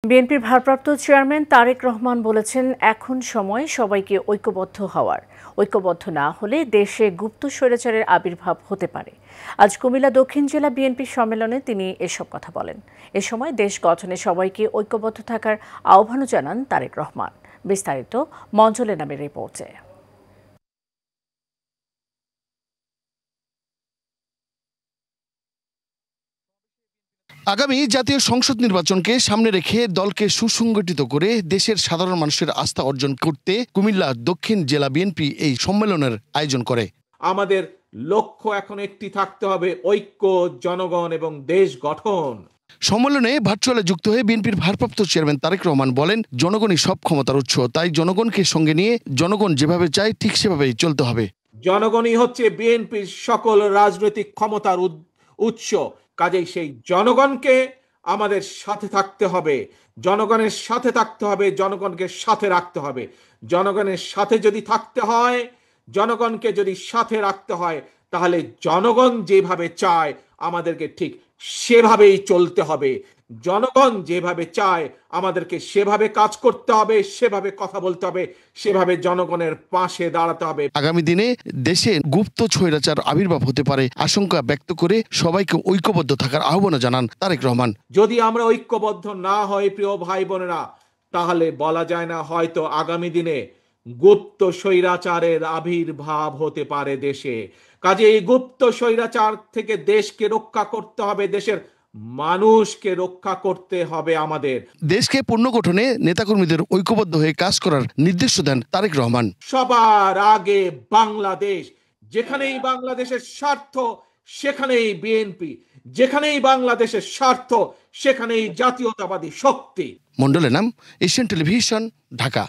বিএনপির ভারপ্রাপ্ত চেয়ারম্যান তারেক রহমান বলেছেন, এখন সময় সবাইকে ঐক্যবদ্ধ হওয়ার। ঐক্যবদ্ধ না হলে দেশে গুপ্ত স্বৈরাচারের আবির্ভাব হতে পারে। আজ কুমিল্লা দক্ষিণ জেলা বিএনপির সম্মেলনে তিনি এসব কথা বলেন। এ সময় দেশ গঠনে সবাইকে ঐক্যবদ্ধ থাকার আহ্বানও জানান তারেক রহমান। বিস্তারিত মঞ্জলে নামের রিপোর্টে। আগামী জাতীয় সংসদ নির্বাচনকে সামনে রেখে দলকে সুসংগঠিত করে দেশের সাধারণ মানুষের আস্থা অর্জন করতে কুমিল্লা দক্ষিণ জেলা বিএনপি এই সম্মেলনের আয়োজন করে। আমাদের লক্ষ্য এখন একটি থাকতে হবে, ঐক্য, জনগণ এবং দেশ গঠন। সম্মেলনে ভার্চুয়ালে যুক্ত হয়ে বিএনপির ভারপ্রাপ্ত চেয়ারম্যান তারেক রহমান বলেন, জনগণই সব ক্ষমতার উৎস, তাই জনগণকে সঙ্গে নিয়ে জনগণ যেভাবে চায় ঠিক সেভাবেই চলতে হবে। জনগণই হচ্ছে বিএনপির সকল রাজনৈতিক ক্ষমতার উৎস। কাজেই সেই জনগণকে আমাদের সাথে থাকতে হবে, জনগণের সাথে থাকতে হবে, জনগণকে সাথে রাখতে হবে। জনগণের সাথে যদি থাকতে হয়, জনগণকে যদি সাথে রাখতে হয়, তাহলে জনগণ যেভাবে চায় আমাদেরকে ঠিক সেভাবেই চলতে হবে। জনগণ যেভাবে চায় আমাদেরকে সেভাবে কাজ করতে হবে, সেভাবে কথা বলতে হবে, সেভাবে জনগণের পাশে দাঁড়াতে হবে। আগামী দিনে দেশে গুপ্ত স্বৈরাচার আবির্ভাব হতে পারে আশঙ্কা ব্যক্ত করে সবাইকে ঐক্যবদ্ধ থাকার আহ্বান জানান তারেক রহমান। যদি আমরা ঐক্যবদ্ধ না হই প্রিয় ভাই বোনেরা, তাহলে বলা যায় না, হয়তো আগামী দিনে গুপ্ত স্বৈরাচারের আবির্ভাব হতে পারে দেশে। কাজে এই গুপ্ত স্বৈরাচার থেকে দেশকে রক্ষা করতে হবে, দেশের মানুষকে রক্ষা করতে হবে আমাদের। দেশকে পুনর্গঠনে নেতাকর্মীদের ঐক্যবদ্ধ হয়ে কাজ করার নির্দেশ দেন তারেক রহমান। সবার আগে বাংলাদেশ, যেখানেই বাংলাদেশের স্বার্থ সেখানেই বিএনপি, যেখানেই বাংলাদেশের স্বার্থ সেখানেই জাতীয়তাবাদী শক্তি। মন্ডলের নাম, এশিয়ান টেলিভিশন, ঢাকা।